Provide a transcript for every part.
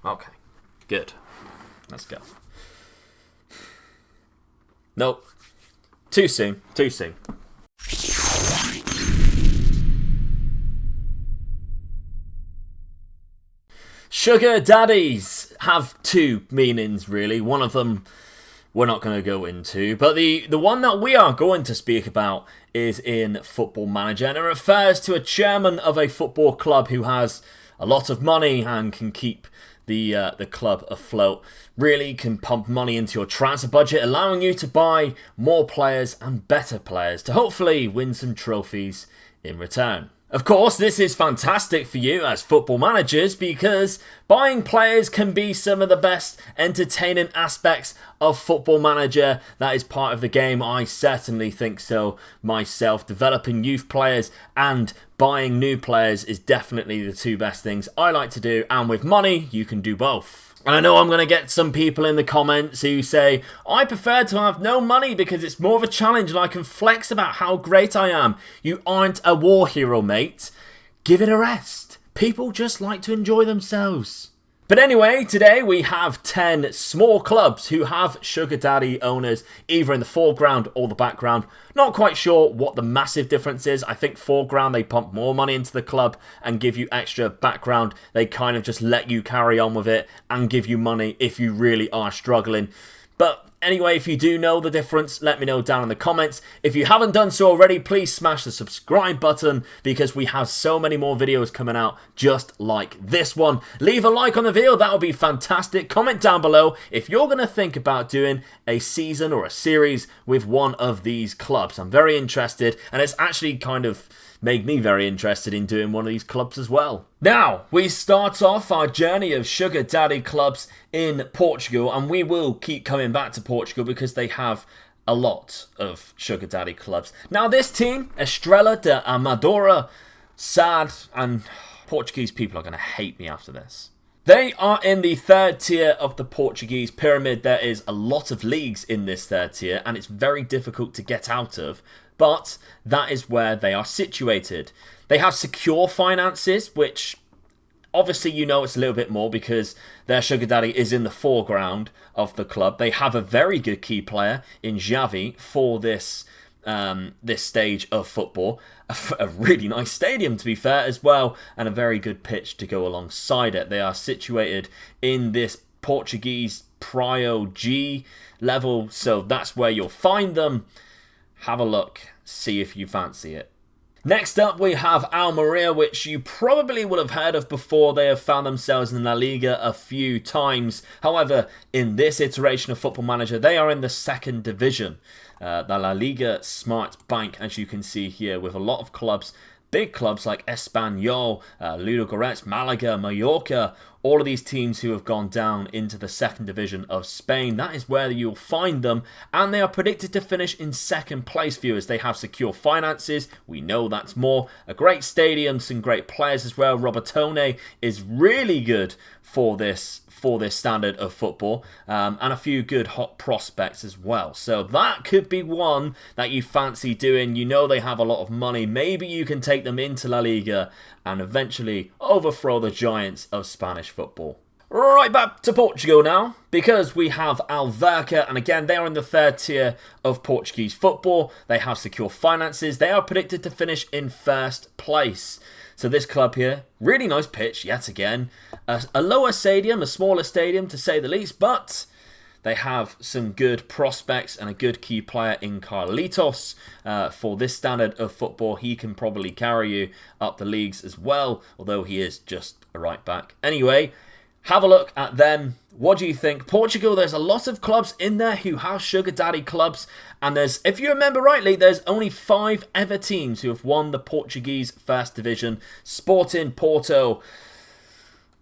Okay. Good. Let's go. Nope. Too soon. Too soon. Sugar daddies have two meanings, really. One of them we're not going to go into, but the one that we are going to speak about is in Football Manager, and it refers to a chairman of a football club who has a lot of money and can keep the club afloat. Really can pump money into your transfer budget, allowing you to buy more players and better players to hopefully win some trophies in return. Of course, this is fantastic for you as football managers because buying players can be some of the best entertaining aspects of Football Manager. That is part of the game. I certainly think so myself. Developing youth players and buying new players is definitely the two best things I like to do. And with money, you can do both. And I know I'm going to get some people in the comments who say, I prefer to have no money because it's more of a challenge and I can flex about how great I am. You aren't a war hero, mate. Give it a rest. People just like to enjoy themselves. But anyway, today we have 10 small clubs who have sugar daddy owners either in the foreground or the background. Not quite sure what the massive difference is. I think foreground, they pump more money into the club and give you extra background. They kind of just let you carry on with it and give you money if you really are struggling. But anyway, if you do know the difference, let me know down in the comments. If you haven't done so already, please smash the subscribe button because we have so many more videos coming out just like this one. Leave a like on the video, that would be fantastic. Comment down below if you're going to think about doing a season or a series with one of these clubs. I'm very interested, and it's actually kind of made me very interested in doing one of these clubs as well. Now, we start off our journey of sugar daddy clubs in Portugal, and we will keep coming back to Portugal because they have a lot of sugar daddy clubs. Now, this team, Estrela Amadora, sad, and Portuguese people are going to hate me after this. They are in the third tier of the Portuguese pyramid. There is a lot of leagues in this third tier, and it's very difficult to get out of. But that is where they are situated. They have secure finances, which obviously you know it's a little bit more because their sugar daddy is in the foreground of the club. They have a very good key player in Xavi for this stage of football. A really nice stadium, to be fair, as well, and a very good pitch to go alongside it. They are situated in this Portuguese Prio G level, so that's where you'll find them. Have a look, see if you fancy it. Next up, we have Almeria, which you probably will have heard of before. They have found themselves in La Liga a few times. However, in this iteration of Football Manager, they are in the second division. The La Liga Smart Bank, as you can see here, with a lot of clubs, big clubs like Espanyol, Ludogorets, Malaga, Mallorca, all of these teams who have gone down into the second division of Spain. That is where you'll find them, and they are predicted to finish in second place, viewers. They have secure finances. We know that's more. A great stadium, some great players as well. Robertone is really good for this standard of football, and a few good hot prospects as well. So that could be one that you fancy doing. You know they have a lot of money. Maybe you can take them into La Liga and eventually overthrow the giants of Spanish football. Right back to Portugal now, because we have Alverca, and again, they are in the third tier of Portuguese football. They have secure finances. They are predicted to finish in first place. So this club here, really nice pitch, yet again. A lower stadium, a smaller stadium to say the least, but they have some good prospects and a good key player in Carlitos. For this standard of football, he can probably carry you up the leagues as well, although he is just a right back. Anyway, have a look at them. What do you think? Portugal, there's a lot of clubs in there who have sugar daddy clubs. And there's, if you remember rightly, there's only 5 ever teams who have won the Portuguese First Division. Sporting, Porto,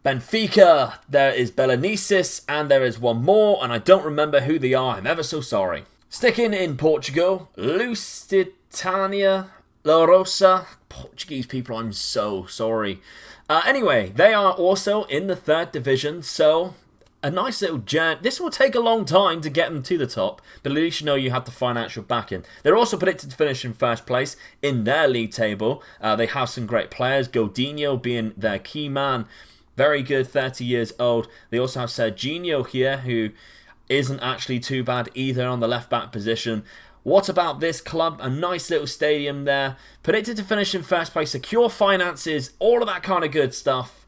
Benfica, there is Belenenses, and there is one more, and I don't remember who they are. I'm ever so sorry. Sticking in Portugal, Lusitania Lourosa. Portuguese people, I'm so sorry. Anyway, they are also in the third division, so a nice little journey. This will take a long time to get them to the top, but at least you know you have the financial backing. They're also predicted to finish in first place in their league table. They have some great players, Godinho being their key man. Very good, 30 years old. They also have Serginho here, who isn't actually too bad either on the left-back position. What about this club? A nice little stadium there. Predicted to finish in first place, secure finances, all of that kind of good stuff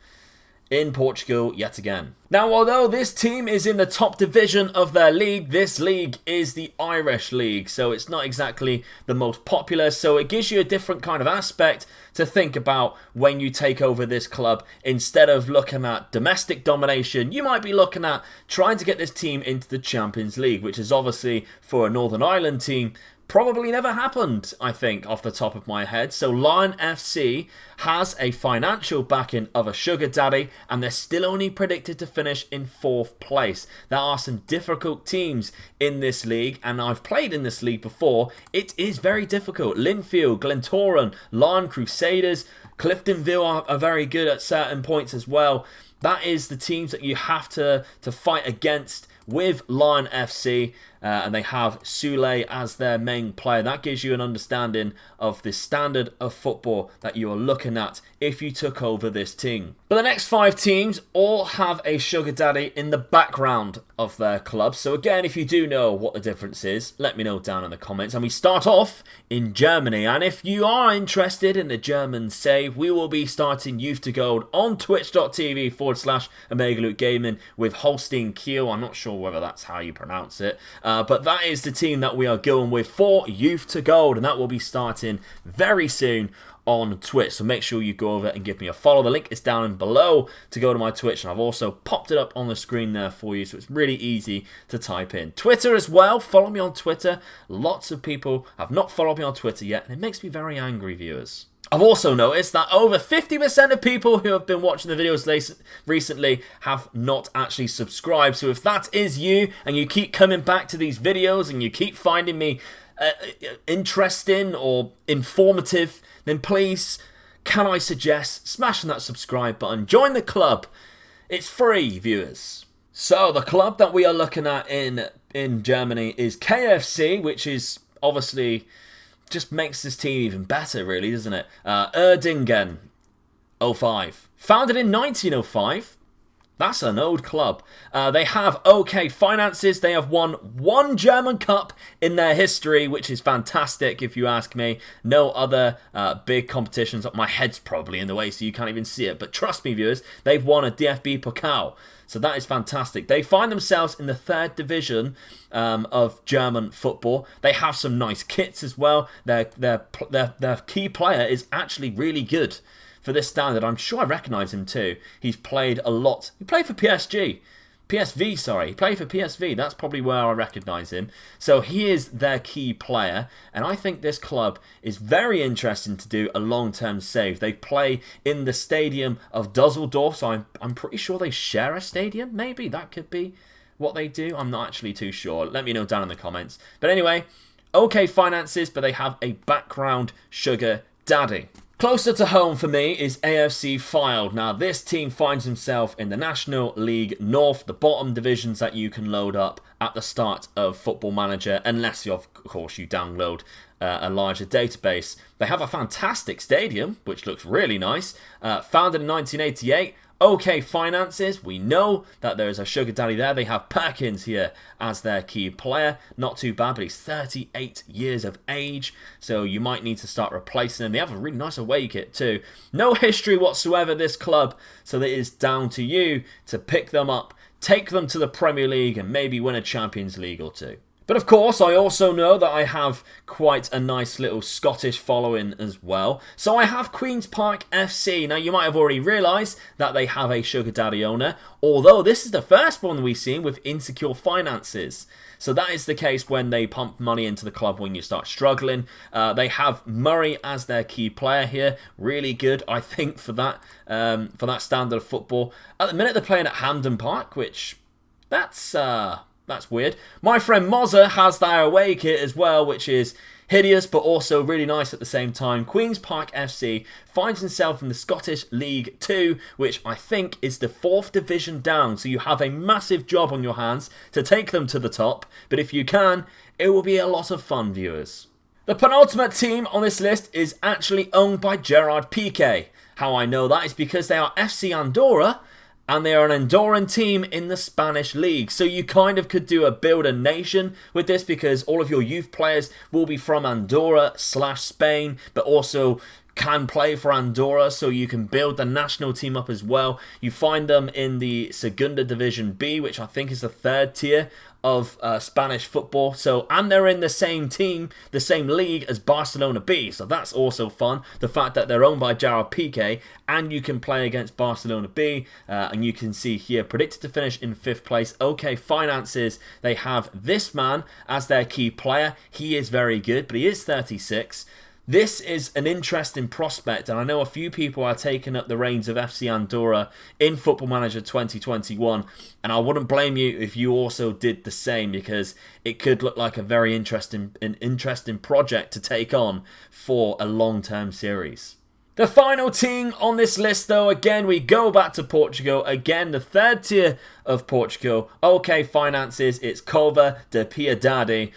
in Portugal yet again. Now, although this team is in the top division of their league, this league is the Irish League, so it's not exactly the most popular, so it gives you a different kind of aspect to think about when you take over this club. Instead of looking at domestic domination, you might be looking at trying to get this team into the Champions League, which is obviously, for a Northern Ireland team, probably never happened, I think, off the top of my head. So Lion FC has a financial backing of a sugar daddy, and they're still only predicted to finish in 4th place. There are some difficult teams in this league, and I've played in this league before. It is very difficult. Linfield, Glentoran, Lion Crusaders, Cliftonville are very good at certain points as well. That is the teams that you have to fight against with Lion FC, and they have Sule as their main player. That gives you an understanding of the standard of football that you are looking at if you took over this team. But the next 5 teams all have a sugar daddy in the background of their club. So again, if you do know what the difference is, let me know down in the comments. And we start off in Germany. And if you are interested in the German save, we will be starting Youth to Gold on twitch.tv/Omega Gaming with Holstein Kiel. I'm not sure whether that's how you pronounce it. But that is the team that we are going with for Youth to Gold. And that will be starting very soon on Twitch, so make sure you go over and give me a follow. The link is down below to go to my Twitch, and I've also popped it up on the screen there for you, so it's really easy to type in. Twitter as well, follow me on Twitter. Lots of people have not followed me on Twitter yet, and it makes me very angry, viewers. I've also noticed that over 50% of people who have been watching the videos recently have not actually subscribed, so if that is you, and you keep coming back to these videos, and you keep finding me interesting or informative, then please, can I suggest smashing that subscribe button. Join the club. It's free, viewers. So the club that we are looking at in Germany is KFC, which is obviously just makes this team even better, really, doesn't it? Uerdingen 05. Founded in 1905. That's an old club. They have okay finances. They have won 1 German Cup in their history, which is fantastic if you ask me. No other big competitions. My head's probably in the way so you can't even see it. But trust me, viewers, they've won a DFB Pokal. So that is fantastic. They find themselves in the 3rd division of German football. They have some nice kits as well. Their key player is actually really good. For this standard, I'm sure I recognise him too. He's played a lot. He played for PSV, sorry. He played for PSV. That's probably where I recognise him. So he is their key player. And I think this club is very interesting to do a long-term save. They play in the stadium of Dusseldorf. So I'm pretty sure they share a stadium. Maybe that could be what they do. I'm not actually too sure. Let me know down in the comments. But anyway, okay finances, but they have a background sugar daddy. Closer to home for me is AFC Fylde. Now, this team finds himself in the National League North, the bottom divisions that you can load up at the start of Football Manager, unless, of course, you download a larger database. They have a fantastic stadium, which looks really nice. Founded in 1988. Okay finances, we know that there is a sugar daddy there. They have Perkins here as their key player. Not too bad, but he's 38 years of age, so you might need to start replacing him. They have a really nice away kit too. No history whatsoever, this club, so it is down to you to pick them up, take them to the Premier League, and maybe win a Champions League or two. But of course, I also know that I have quite a nice little Scottish following as well. So I have Queen's Park FC. Now, you might have already realised that they have a sugar daddy owner, although this is the first one we've seen with insecure finances. So that is the case when they pump money into the club when you start struggling. They have Murray as their key player here. Really good, I think, for that standard of football. At the minute, they're playing at Hampden Park, which that's weird. My friend Mozza has their away kit as well, which is hideous but also really nice at the same time. Queen's Park FC finds himself in the Scottish League 2, which I think is the 4th division down. So you have a massive job on your hands to take them to the top. But if you can, it will be a lot of fun, viewers. The penultimate team on this list is actually owned by Gerard Piqué. How I know that is because they are FC Andorra, and they are an Andorran team in the Spanish league. So you kind of could do a build a nation with this, because all of your youth players will be from Andorra/Spain, but also can play for Andorra, so you can build the national team up as well. You find them in the Segunda Division B, which I think is the third tier of Spanish football. So, and they're in the same team, the same league as Barcelona B. So that's also fun. The fact that they're owned by Gerard Piqué, and you can play against Barcelona B. And you can see here, predicted to finish in 5th place. OK, finances, they have this man as their key player. He is very good, but he is 36. This is an interesting prospect, and I know a few people are taking up the reins of FC Andorra in Football Manager 2021, and I wouldn't blame you if you also did the same, because it could look like a very interesting project to take on for a long-term series. The final team on this list, though, again, we go back to Portugal. Again, the third tier of Portugal. OK, finances, it's Cova de Piedade.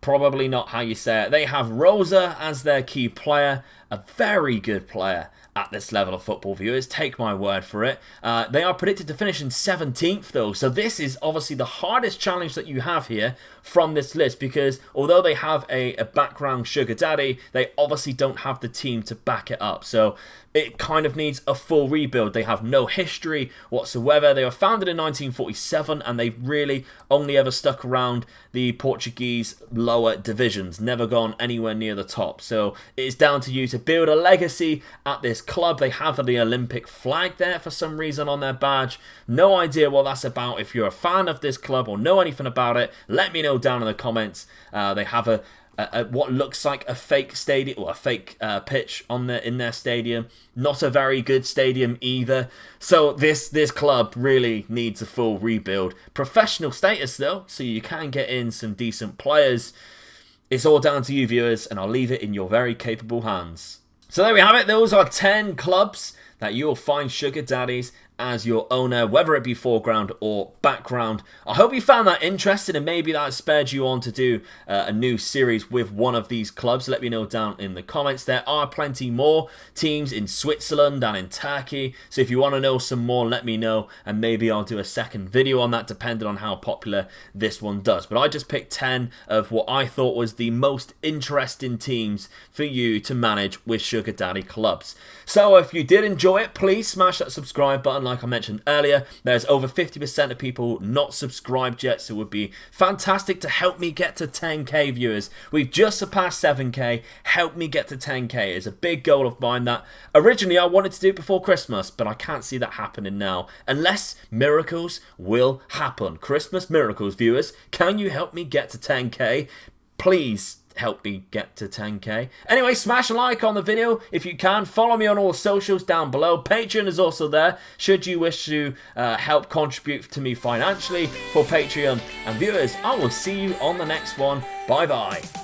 Probably not how you say it. They have Rosa as their key player, a very good player at this level of football, viewers. Take my word for it. They are predicted to finish in 17th, though. So this is obviously the hardest challenge that you have here from this list, because although they have a background sugar daddy, they obviously don't have the team to back it up. So it kind of needs a full rebuild. They have no history whatsoever. They were founded in 1947, and they've really only ever stuck around the Portuguese lower divisions, never gone anywhere near the top. So it is down to you to build a legacy at this club. They have the Olympic flag there for some reason on their badge. No idea what that's about. If you're a fan of this club or know anything about it, let me know down in the comments. They have a what looks like a fake stadium, or a fake pitch in their stadium. Not a very good stadium either. So this club really needs a full rebuild. Professional status though, so you can get in some decent players. It's all down to you, viewers, and I'll leave it in your very capable hands. So there we have it. Those are 10 clubs that you'll find sugar daddies as your owner, whether it be foreground or background. I hope you found that interesting, and maybe that spurred you on to do a new series with one of these clubs. Let me know down in the comments. There are plenty more teams in Switzerland and in Turkey, so if you want to know some more, let me know, and maybe I'll do a second video on that, depending on how popular this one does. But I just picked 10 of what I thought was the most interesting teams for you to manage with sugar daddy clubs. So if you did enjoy it, please smash that subscribe button. Like I mentioned earlier, there's over 50% of people not subscribed yet, so it would be fantastic to help me get to 10k viewers. We've just surpassed 7k. Help me get to 10k. It's a big goal of mine that originally I wanted to do before Christmas, but I can't see that happening now, unless miracles will happen. Christmas miracles, viewers. Can you help me get to 10k? Please help me get to 10k. Anyway, smash a like on the video if you can. Follow me on all socials down below. Patreon is also there should you wish to help contribute to me financially for Patreon. And viewers, I will see you on the next one. Bye bye.